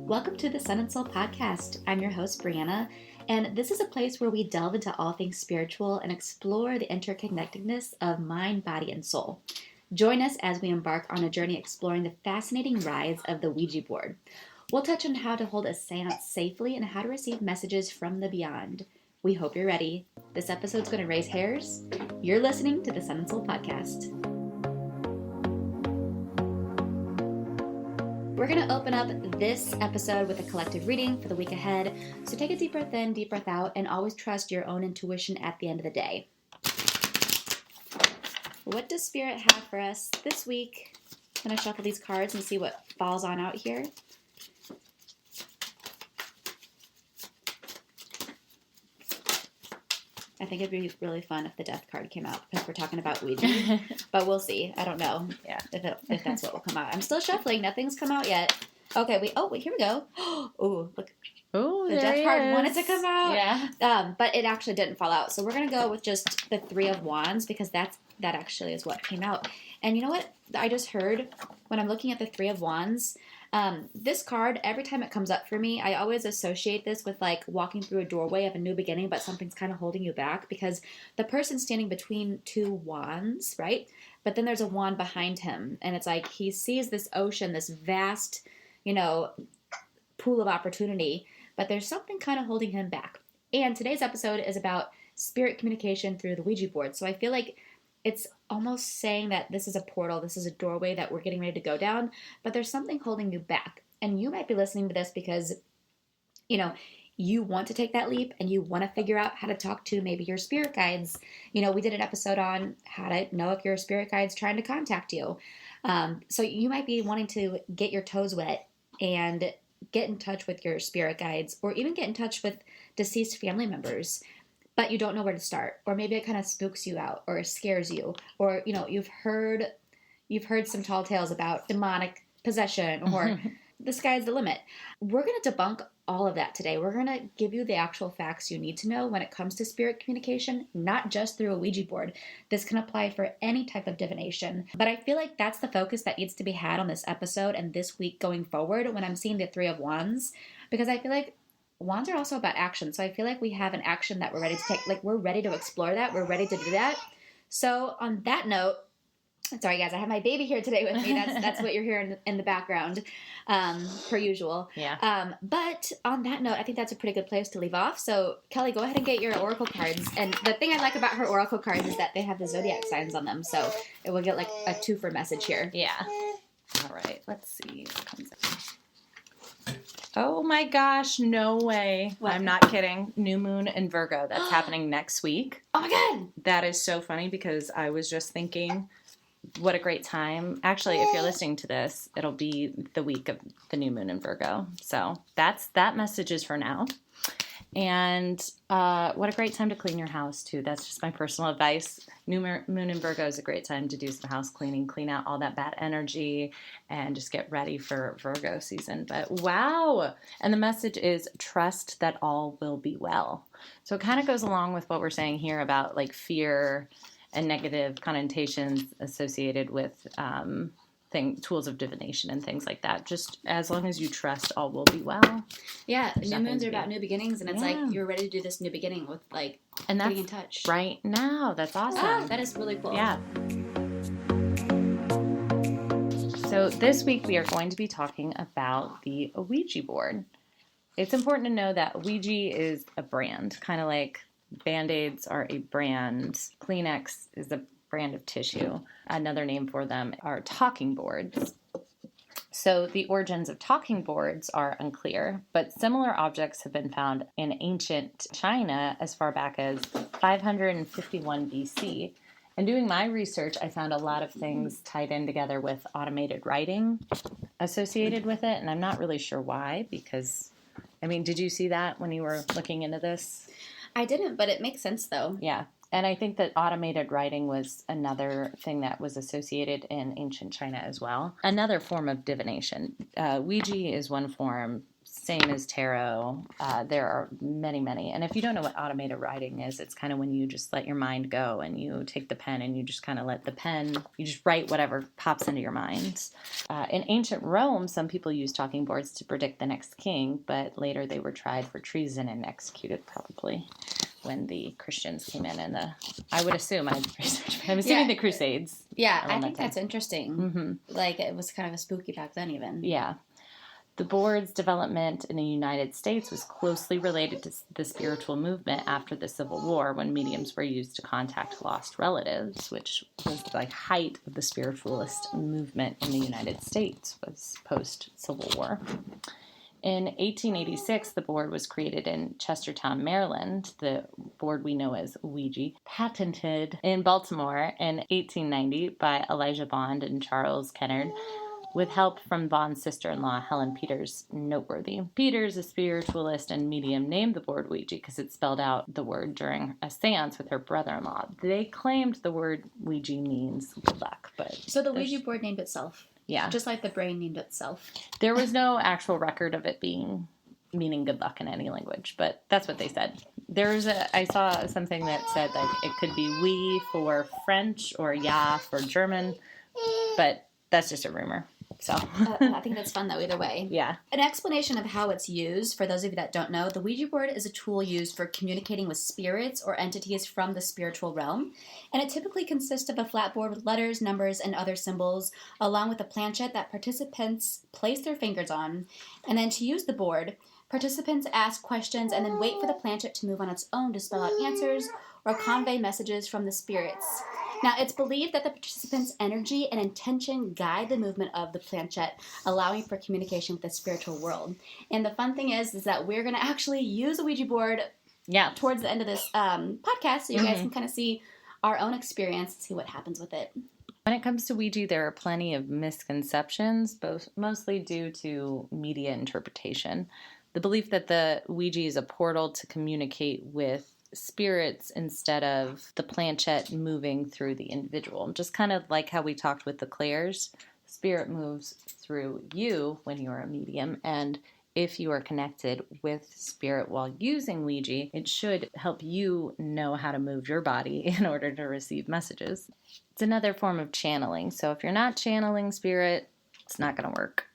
Welcome to the Sun and Soul podcast. I'm your host, Brianna, and this is a place where we delve into all things spiritual and explore the interconnectedness of mind, body, and soul. Join us as we embark on a journey exploring the fascinating rise of the Ouija board. We'll touch on how to hold a seance safely and how to receive messages from the beyond. We hope you're ready. This episode's going to raise hairs. You're listening to the Sun and Soul podcast. We're going to open up this episode with a collective reading for the week ahead. So take a deep breath in, deep breath out, and always trust your own intuition at the end of the day. What does Spirit have for us this week? I'm going to shuffle these cards and see what falls on out here. I think it'd be really fun if the death card came out because we're talking about Ouija, but we'll see. I don't know if that's what will come out. I'm still shuffling. Nothing's come out yet. Okay, here we go. Oh, look. Oh, the death card wanted to come out. Yeah. But it actually didn't fall out. So we're going to go with just the Three of Wands because that actually is what came out. And you know what I just heard when I'm looking at the Three of Wands? This card, every time it comes up for me, I always associate this with like walking through a doorway of a new beginning, but something's kind of holding you back because the person's standing between two wands, right? But then there's a wand behind him, and it's like he sees this ocean, this vast, pool of opportunity, but there's something kind of holding him back. And today's episode is about spirit communication through the Ouija board. So I feel like it's almost saying that this is a portal, this is a doorway that we're getting ready to go down, but there's something holding you back. And you might be listening to this because, you want to take that leap and you want to figure out how to talk to maybe your spirit guides. We did an episode on how to know if your spirit guide's trying to contact you. So you might be wanting to get your toes wet and get in touch with your spirit guides or even get in touch with deceased family members. But you don't know where to start, or maybe it kind of spooks you out, or scares you, or you've heard some tall tales about demonic possession, or the sky's the limit. We're going to debunk all of that today. We're going to give you the actual facts you need to know when it comes to spirit communication, not just through a Ouija board. This can apply for any type of divination, but I feel like that's the focus that needs to be had on this episode and this week going forward when I'm seeing the Three of Wands, because I feel like wands are also about action. So I feel like we have an action that we're ready to take. Like we're ready to explore that. We're ready to do that. So on that note, sorry guys, I have my baby here today with me. That's what you're hearing in the background, per usual. Yeah. But on that note, I think that's a pretty good place to leave off. So Kelly, go ahead and get your oracle cards. And the thing I like about her oracle cards is that they have the zodiac signs on them. So it will get like a two-for message here. Yeah. All right. Let's see what comes out. Oh my gosh, no way. What? I'm not kidding. New moon in Virgo. That's happening next week. Oh my God. That is so funny because I was just thinking, what a great time. Actually, if you're listening to this, it'll be the week of the new moon in Virgo. So that message is for now. And what a great time to clean your house, too. That's just my personal advice. New moon in Virgo is a great time to do some house cleaning, clean out all that bad energy, and just get ready for Virgo season. But wow! And the message is trust that all will be well. So it kind of goes along with what we're saying here about like fear and negative connotations associated with tools of divination and things like that. Just as long as you trust, all will be well. Yeah, new moons are about new beginnings, and it's like you're ready to do this new beginning with like getting in touch right now. That's awesome. That is really cool. Yeah. So this week we are going to be talking about the Ouija board. It's important to know that Ouija is a brand, kind of like Band-Aids are a brand. Kleenex is a brand of tissue. Another name for them are talking boards. So the origins of talking boards are unclear, but similar objects have been found in ancient China as far back as 551 BC. And doing my research, I found a lot of things tied in together with automated writing associated with it, and I'm not really sure why, because, did you see that when you were looking into this? I didn't, but it makes sense though. Yeah. And I think that automated writing was another thing that was associated in ancient China as well. Another form of divination. Ouija is one form. Same as tarot. There are many, many. And if you don't know what automated writing is, it's kind of when you just let your mind go and you take the pen and you just kind of let the pen, you just write whatever pops into your mind. In ancient Rome, some people used talking boards to predict the next king, but later they were tried for treason and executed probably when the Christians came in I would assume, I'm assuming the Crusades. Yeah, I think that's interesting. Mm-hmm. Like, it was kind of a spooky back then even. Yeah. The board's development in the United States was closely related to the spiritual movement after the Civil War, when mediums were used to contact lost relatives, which was the height of the spiritualist movement in the United States, was post-Civil War. In 1886, the board was created in Chestertown, Maryland. The board we know as Ouija, patented in Baltimore in 1890 by Elijah Bond and Charles Kennard, with help from Bond's sister-in-law, Helen Peters, noteworthy. Peters, a spiritualist and medium, named the board Ouija because it spelled out the word during a seance with her brother-in-law. They claimed the word Ouija means good luck, but... So the Ouija board named itself. Yeah. Just like the brain named itself. There was no actual record of it meaning good luck in any language, but that's what they said. I saw something that said, like, it could be oui for French or ja for German, but that's just a rumor. So I think that's fun, though, either way. Yeah. An explanation of how it's used, for those of you that don't know, the Ouija board is a tool used for communicating with spirits or entities from the spiritual realm. And it typically consists of a flat board with letters, numbers, and other symbols, along with a planchette that participants place their fingers on. And then to use the board, participants ask questions and then wait for the planchette to move on its own to spell out answers or convey messages from the spirits. Now, it's believed that the participants' energy and intention guide the movement of the planchette, allowing for communication with the spiritual world. And the fun thing is that we're going to actually use a Ouija board towards the end of this podcast, so you guys can kind of see our own experience and see what happens with it. When it comes to Ouija, there are plenty of misconceptions, mostly due to media interpretation. The belief that the Ouija is a portal to communicate with spirits instead of the planchette moving through the individual. Just kind of like how we talked with the clairs. Spirit moves through you when you're a medium, and if you are connected with spirit while using Ouija, it should help you know how to move your body in order to receive messages. It's another form of channeling, so if you're not channeling spirit, it's not going to work.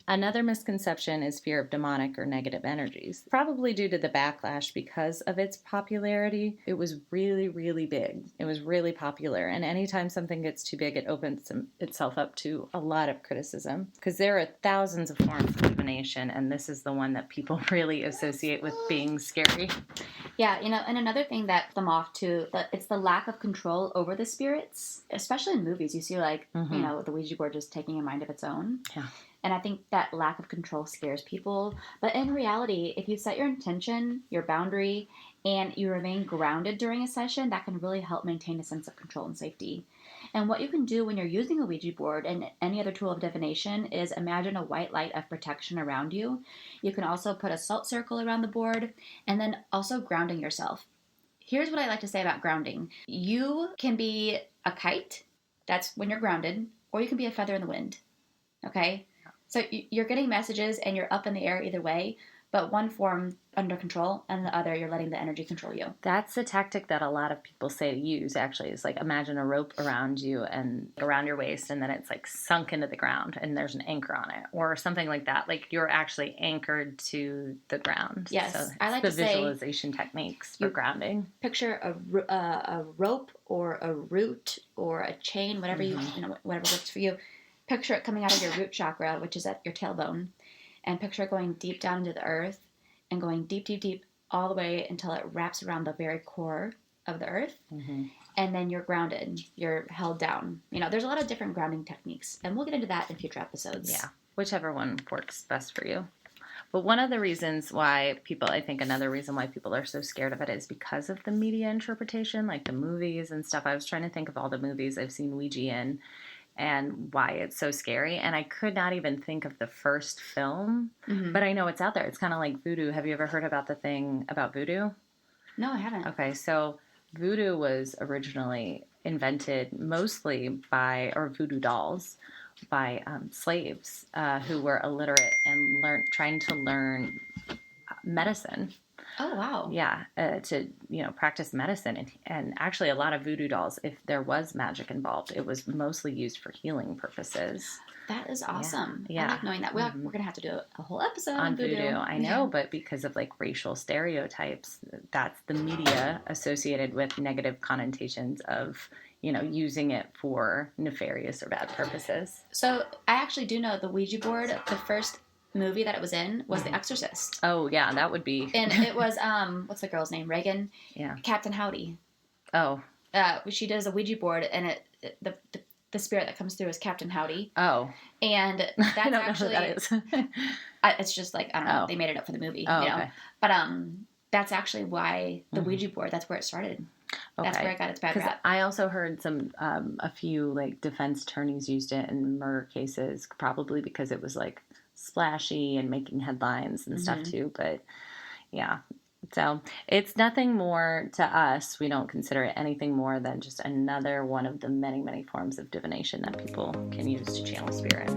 Another misconception is fear of demonic or negative energies. Probably due to the backlash because of its popularity, it was really, really big. It was really popular. And anytime something gets too big, it opens itself up to a lot of criticism. Because there are thousands of forms of divination, and this is the one that people really associate with being scary. Yeah, and another thing that them off too, it's the lack of control over the spirits. Especially in movies, you see the Ouija board just taking a mind of its own. Yeah. And I think that lack of control scares people. But in reality, if you set your intention, your boundary, and you remain grounded during a session, that can really help maintain a sense of control and safety. And what you can do when you're using a Ouija board and any other tool of divination is imagine a white light of protection around you. You can also put a salt circle around the board, and then also grounding yourself. Here's what I like to say about grounding. You can be a kite, that's when you're grounded, or you can be a feather in the wind, okay? So you're getting messages and you're up in the air either way, but one form under control and the other you're letting the energy control you. That's a tactic that a lot of people say to use, actually. It's like imagine a rope around you and around your waist, and then it's like sunk into the ground and there's an anchor on it or something like that. Like you're actually anchored to the ground. Yes, so I like to say visualization techniques for grounding. Picture a rope or a root or a chain, whatever whatever works for you. Picture it coming out of your root chakra, which is at your tailbone, and picture it going deep down into the earth and going deep, deep, deep all the way until it wraps around the very core of the earth. Mm-hmm. And then you're grounded. You're held down. There's a lot of different grounding techniques, and we'll get into that in future episodes. Yeah, whichever one works best for you. But one of the reasons why another reason why people are so scared of it is because of the media interpretation, like the movies and stuff. I was trying to think of all the movies I've seen Ouija in, and why it's so scary. And I could not even think of the first film, but I know it's out there. It's kind of like voodoo. Have you ever heard about the thing about voodoo? No, I haven't. Okay, so voodoo was originally invented mostly voodoo dolls by slaves who were illiterate and trying to learn medicine. Oh, wow. Yeah, to, practice medicine. And actually a lot of voodoo dolls, if there was magic involved, it was mostly used for healing purposes. That is awesome. Yeah. I like knowing that. We're going to have to do a whole episode on voodoo. I know, but because of like racial stereotypes, that's the media associated with negative connotations of, using it for nefarious or bad purposes. So I actually do know the Ouija board, the first movie that it was in was The Exorcist. Oh, yeah, that would be. And it was, what's the girl's name? Reagan? Yeah. Captain Howdy. Oh. She does a Ouija board, and the spirit that comes through is Captain Howdy. Oh. And that's I don't actually. know who that is. It's just like, I don't know, they made it up for the movie. Okay. But that's actually why the Ouija board, that's where it started. Okay. That's where it got its bad rap. I also heard a few like defense attorneys used it in murder cases, probably because it was like splashy and making headlines and stuff too. But yeah, so it's nothing more to us. We don't consider it anything more than just another one of the many, many forms of divination that people can use to channel spirit.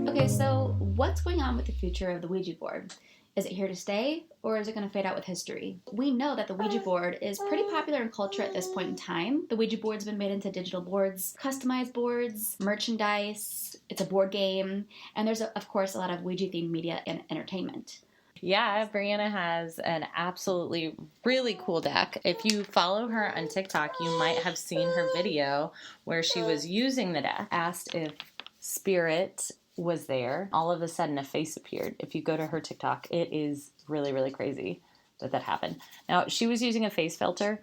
Okay, so what's going on with the future of the Ouija board? Is it here to stay, or is it going to fade out with history? We know that the Ouija board is pretty popular in culture at this point in time. The Ouija board's been made into digital boards, customized boards, merchandise, it's a board game, and there's, of course, a lot of Ouija-themed media and entertainment. Yeah, Brianna has an absolutely really cool deck. If you follow her on TikTok, you might have seen her video where she was using the deck, asked if spirit was there. All of a sudden a face appeared. If you go to her TikTok, it is really, really crazy that happened. Now, she was using a face filter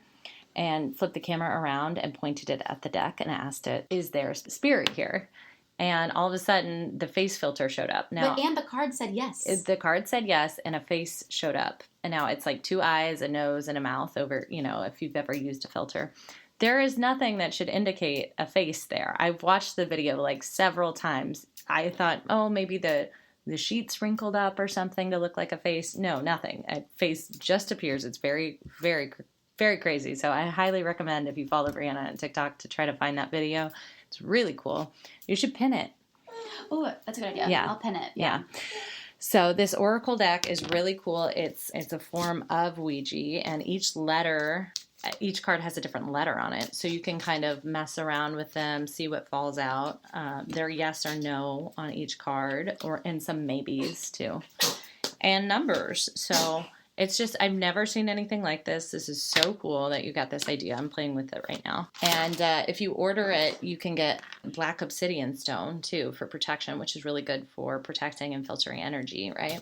and flipped the camera around and pointed it at the deck and asked it, is there a spirit here? And all of a sudden the face filter showed up. Now, and the card said yes. The card said yes, and a face showed up. And now it's like 2 eyes, a nose, and a mouth over, if you've ever used a filter. There is nothing that should indicate a face there. I've watched the video like several times. I thought, oh, maybe the sheets wrinkled up or something to look like a face. No, nothing. A face just appears. It's very, very, very crazy. So I highly recommend, if you follow Brianna on TikTok, to try to find that video. It's really cool. You should pin it. Oh, that's a good idea. Yeah. I'll pin it. Yeah. So this oracle deck is really cool. It's a form of Ouija, and each card has a different letter on it. So you can kind of mess around with them, see what falls out. They're yes or no on each card, and some maybes too. And numbers. So it's just, I've never seen anything like this. This is so cool that you got this idea. I'm playing with it right now. And if you order it, you can get black obsidian stone too for protection, which is really good for protecting and filtering energy, right?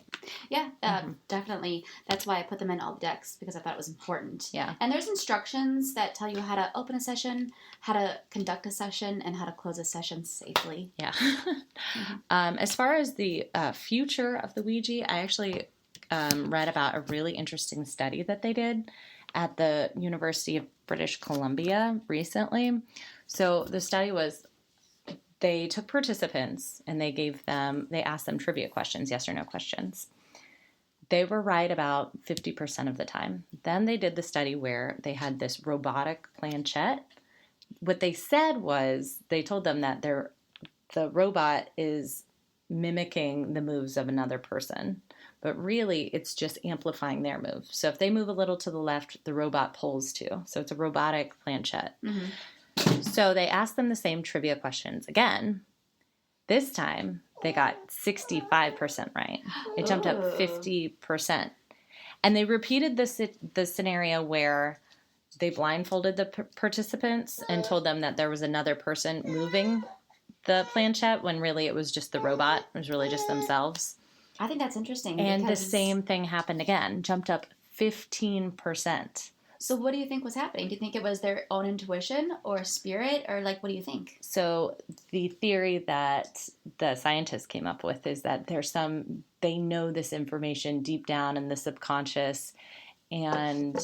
Yeah, definitely. That's why I put them in all the decks, because I thought it was important. Yeah. And there's instructions that tell you how to open a session, how to conduct a session, and how to close a session safely. Yeah. As far as the future of the Ouija, I actually read about a really interesting study that they did at the University of British Columbia recently. So the study was, they took participants and they asked them trivia questions, yes or no questions. They were right about 50% of the time. Then they did the study where they had this robotic planchette. What they said was, they told them that the robot is mimicking the moves of another person. But really, it's just amplifying their move. So if they move a little to the left, the robot pulls too. So it's a robotic planchette. Mm-hmm. So they asked them the same trivia questions again. This time, they got 65% right. It jumped up 50%. And they repeated the scenario where they blindfolded the participants and told them that there was another person moving the planchette when really it was just the robot. It was really just themselves. I think that's interesting. And the same thing happened again, jumped up 15%. So what do you think was happening? Do you think it was their own intuition or spirit, or what do you think? So the theory that the scientists came up with is that they know this information deep down in the subconscious, and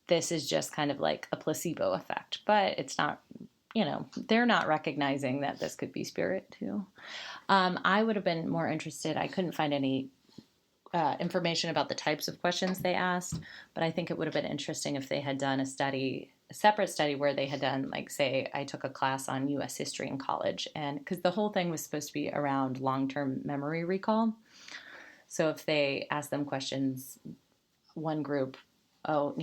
this is just kind of like a placebo effect. But it's not, they're not recognizing that this could be spirit too. I would have been more interested. I couldn't find any information about the types of questions they asked, but I think it would have been interesting if they had done a separate study where they had done, like, say, I took a class on U.S. history in college, and because the whole thing was supposed to be around long-term memory recall. So if they asked them questions, one group, I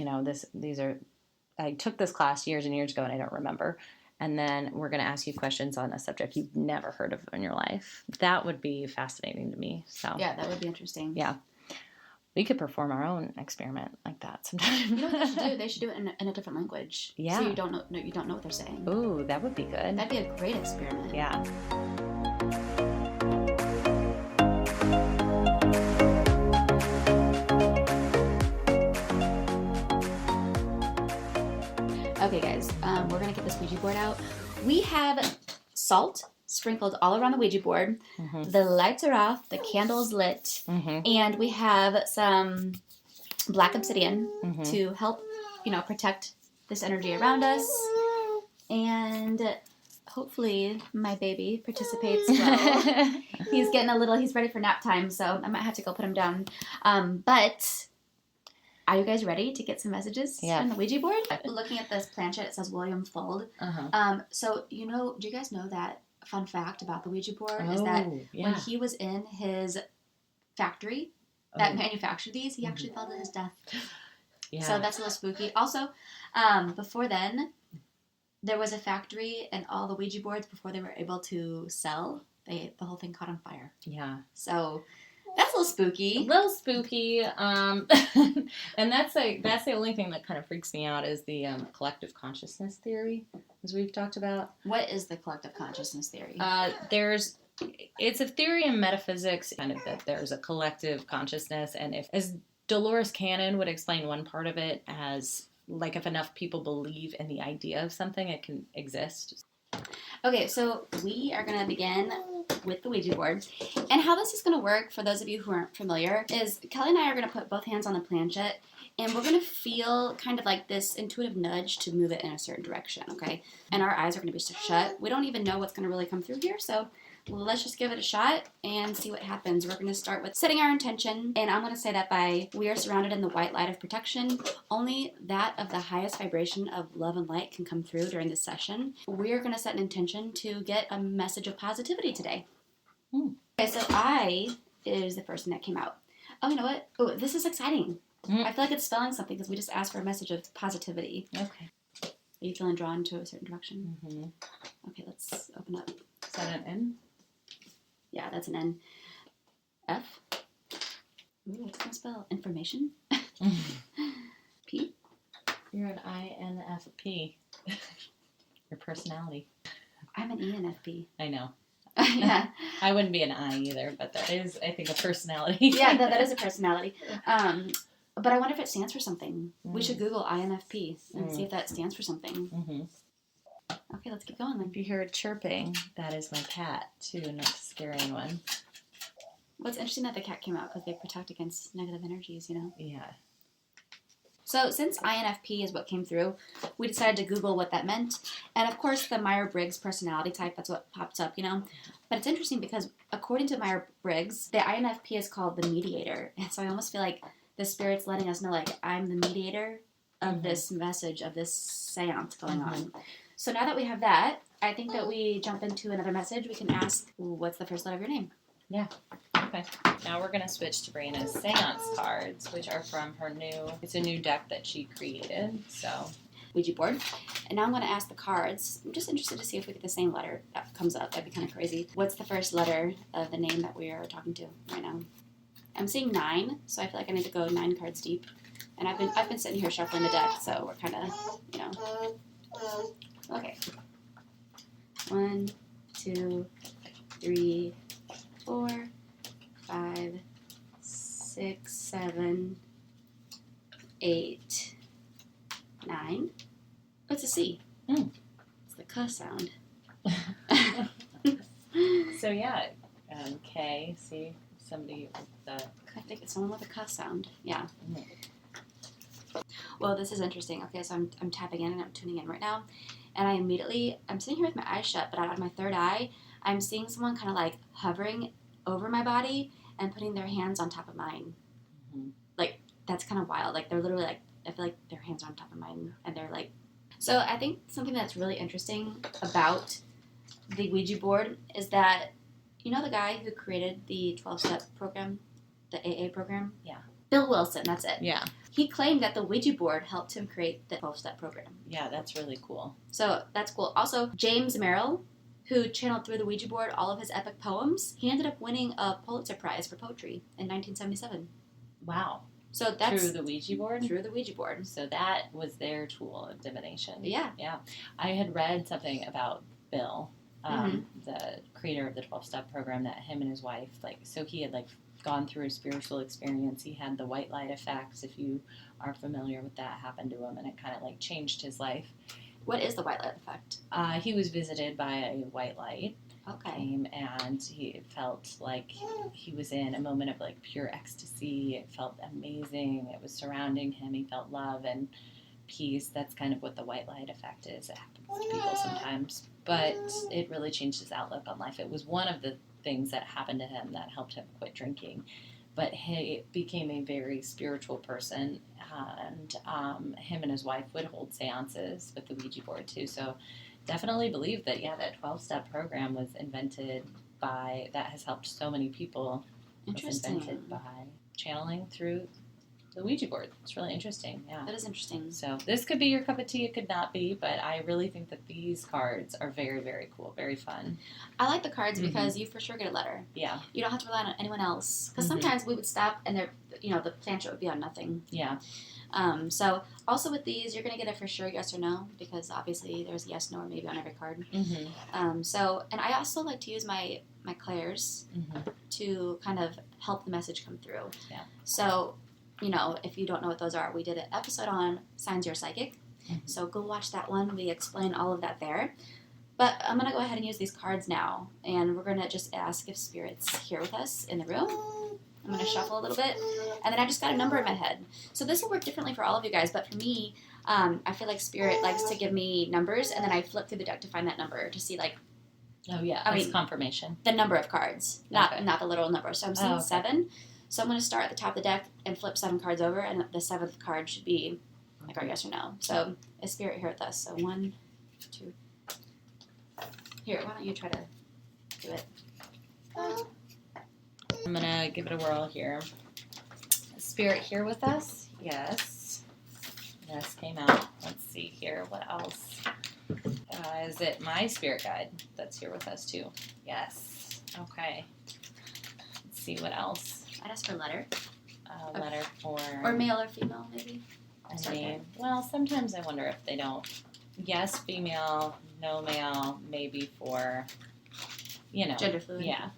took this class years and years ago and I don't remember. And then we're going to ask you questions on a subject you've never heard of in your life. That would be fascinating to me. So yeah, that would be interesting. Yeah. We could perform our own experiment like that sometime. You know what they should do? They should do it in a different language. Yeah. So you don't know what they're saying. Ooh, that would be good. That'd be a great experiment. Yeah. Okay, guys, we're going to get this Ouija board out. We have salt sprinkled all around the Ouija board. Mm-hmm. The lights are off, the candle's lit, mm-hmm. and we have some black obsidian mm-hmm. to help, protect this energy around us. And hopefully my baby participates well. He's ready for nap time, so I might have to go put him down. But are you guys ready to get some messages on the Ouija board? Looking at this planchette, it says William Fuld. Uh-huh. So, do you guys know that fun fact about the Ouija board is that when he was in his factory that manufactured these, he actually fell to his death. Yeah. So that's a little spooky. Also, before then, there was a factory and all the Ouija boards, before they were able to sell, the whole thing caught on fire. Yeah. So that's a little spooky. And that's the only thing that kind of freaks me out is the collective consciousness theory, as we've talked about. What is the collective consciousness theory? It's a theory in metaphysics, kind of, that there's a collective consciousness, and as Dolores Cannon would explain one part of it as, like, if enough people believe in the idea of something, it can exist. Okay, so we are going to begin with the Ouija board. And how this is going to work, for those of you who aren't familiar, is Kelly and I are going to put both hands on the planchette, and we're going to feel kind of like this intuitive nudge to move it in a certain direction, okay? And our eyes are going to be shut. We don't even know what's going to really come through here, so let's just give it a shot and see what happens. We're going to start with setting our intention, and I'm going to say that we are surrounded in the white light of protection. Only that of the highest vibration of love and light can come through during this session. We are going to set an intention to get a message of positivity today. Okay, so I is the person that came out. Oh, you know what? Oh, this is exciting. I feel like it's spelling something because we just asked for a message of positivity. Okay. Are you feeling drawn to a certain direction? Mm-hmm. Okay, let's open up. Is that an N? Yeah, that's an N. F. Ooh, what's it going to spell? Information? P? You're an INFP. Your personality. I'm an ENFP. I know. Yeah. I wouldn't be an I either, but that is, I think, a personality. Yeah, that is a personality. But I wonder if it stands for something. We should Google INFP and see if that stands for something. Mm-hmm. Okay, let's keep going then. If you hear it chirping, that is my cat, too, not the scary one. What's interesting that the cat came out, because they protect against negative energies, Yeah. So since INFP is what came through, we decided to Google what that meant. And of course, the Myers-Briggs personality type, that's what pops up, But it's interesting because according to Myers-Briggs, the INFP is called the mediator. And so I almost feel like the Spirit's letting us know, like, I'm the mediator of this message, of this seance going on. So now that we have that, I think that we jump into another message. We can ask, what's the first letter of your name? Yeah. Okay. Now we're going to switch to Brianna's seance cards, which are from it's a new deck that she created, so. Ouija board. And now I'm going to ask the cards. I'm just interested to see if we get the same letter that comes up. That'd be kind of crazy. What's the first letter of the name that we are talking to right now? I'm seeing 9, so I feel like I need to go 9 cards deep. And I've been sitting here shuffling the deck, so we're kind of, Okay. 1, 2, 3, 4, 5, 6, 7, 8, 9. What's a C? It's the K sound. So yeah, K, C, somebody with the... I think it's someone with a K sound. Yeah. Well, this is interesting. Okay, so I'm tapping in and I'm tuning in right now. And I'm sitting here with my eyes shut, but out of my third eye, I'm seeing someone kind of like hovering over my body. and putting their hands on top of mine. Mm-hmm. Like, that's kind of wild. Like, they're literally like, I feel like their hands are on top of mine, and they're like, so I think something that's really interesting about the Ouija board is that, you know the guy who created the 12-step program, the AA program? Yeah. Bill Wilson, that's it. Yeah. He claimed that the Ouija board helped him create the 12-step program. Yeah, that's really cool. So that's cool. Also, James Merrill, who channeled through the Ouija board all of his epic poems, he ended up winning a Pulitzer Prize for poetry in 1977. Wow. So that's through the Ouija board? Through the Ouija board. So that was their tool of divination. Yeah. Yeah. I had read something about Bill, the creator of the 12-step program, that him and his wife, so he had, gone through a spiritual experience. He had the white light effects, if you are familiar with that, happened to him, and it kind of, changed his life. What is the white light effect? He was visited by a white light. Okay. Came, and he felt like he was in a moment of pure ecstasy. It felt amazing. It was surrounding him. He felt love and peace. That's kind of what the white light effect is. It happens to people sometimes, but it really changed his outlook on life. It was one of the things that happened to him that helped him quit drinking. But he became a very spiritual person, and him and his wife would hold seances with the Ouija board too. So definitely believe that, that 12-step program was invented that has helped so many people. Interesting. Was invented by channeling through the Ouija board. It's really interesting, yeah. That is interesting. So this could be your cup of tea, it could not be, but I really think that these cards are very, very cool, very fun. I like the cards because you for sure get a letter. Yeah. You don't have to rely on anyone else. Because sometimes we would stop and the planchet would be on nothing. Yeah. So also with these, you're going to get a for sure yes or no, because obviously there's a yes, no, or maybe on every card. And I also like to use my clairs to kind of help the message come through. Yeah. So, if you don't know what those are, we did an episode on Signs You're Psychic. So go watch that one. We explain all of that there. But I'm going to go ahead and use these cards now, and we're going to just ask if Spirit's here with us in the room. I'm going to shuffle a little bit, and then I just got a number in my head. So this will work differently for all of you guys, but for me, I feel like Spirit likes to give me numbers, and then I flip through the deck to find that number to see, oh, yeah, I mean, confirmation. The number of cards, not the literal number. So I'm seeing 7. So I'm going to start at the top of the deck and flip 7 cards over, and the 7th card should be our yes or no. So is Spirit here with us? So 1, 2. Here, why don't you try to do it? I'm going to give it a whirl here. Spirit here with us? Yes. Yes, came out. Let's see here. What else? Is it my spirit guide that's here with us too? Yes. Okay. Let's see what else. I'd ask for a letter. A letter for... Or male or female, maybe. A name. Well, sometimes I wonder if they don't. Yes, female, no male, maybe for, Gender fluid. Yeah.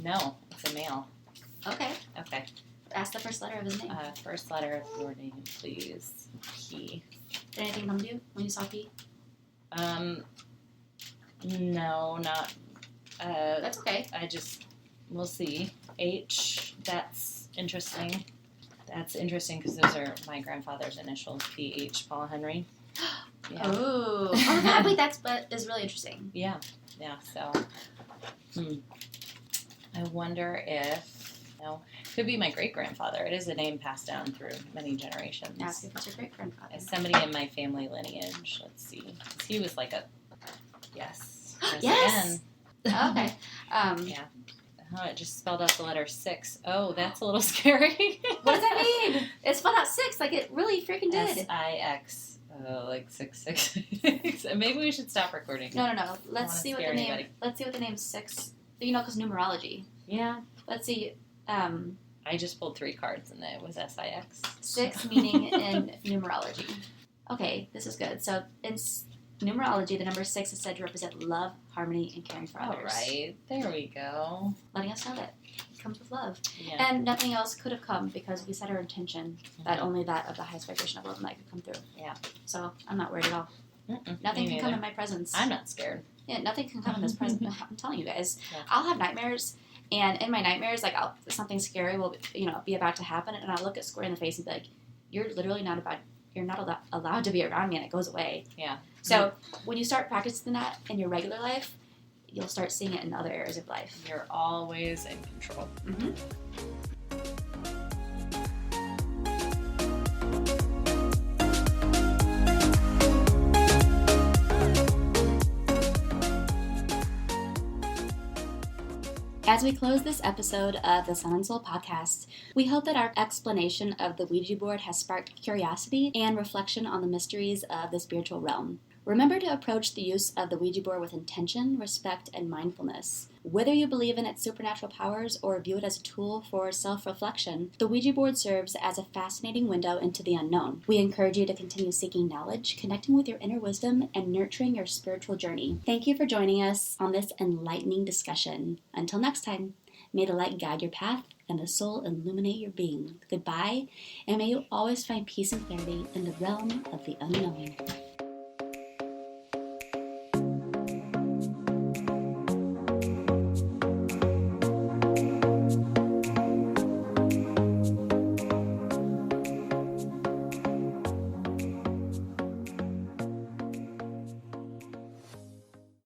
No, it's a male. Okay. Okay. Ask the first letter of his name. First letter of your name, please. P. Did anything come to you when you saw P? No, not... That's okay. We'll see. H, that's interesting. That's interesting because those are my grandfather's initials, P.H. Paul Henry. Yeah. Oh. Oh, yeah, wait, that is really interesting. Yeah, so... I wonder if... could be my great-grandfather. It is a name passed down through many generations. Ask if it's your great-grandfather. Is somebody in my family lineage. Let's see. 'Cause he was like a... Yes. Yes! Okay. Yeah. Oh, it just spelled out the letter 6. Oh, that's a little scary. What does that mean? It spelled out 6, like it really freaking did. S-I-X. Like 666. Maybe we should stop recording. No. Let's see what the name. Let's see what the name 6. Because numerology. Yeah. Let's see. I just pulled 3 cards and it was S-I-X. 6 meaning in numerology. Okay, this is good. So in numerology, the number 6 is said to represent love, harmony, and caring for others. All right, there we go. Letting us know that it comes with love. Yeah. And nothing else could have come because we set our intention that only that of the highest vibration of love and light could come through. Yeah. So I'm not worried at all. Nothing can come in my presence. I'm not scared. Yeah, nothing can come in this presence. I'm telling you guys. Yeah. I'll have nightmares, and in my nightmares, something scary will be about to happen, and I'll look it square in the face and be like, "You're literally not allowed to be around me," and it goes away. Yeah. So when you start practicing that in your regular life, you'll start seeing it in other areas of life. You're always in control. Mm-hmm. As we close this episode of the Sun and Soul podcast, we hope that our explanation of the Ouija board has sparked curiosity and reflection on the mysteries of the spiritual realm. Remember to approach the use of the Ouija board with intention, respect, and mindfulness. Whether you believe in its supernatural powers or view it as a tool for self-reflection, the Ouija board serves as a fascinating window into the unknown. We encourage you to continue seeking knowledge, connecting with your inner wisdom, and nurturing your spiritual journey. Thank you for joining us on this enlightening discussion. Until next time, may the light guide your path and the soul illuminate your being. Goodbye, and may you always find peace and clarity in the realm of the unknown.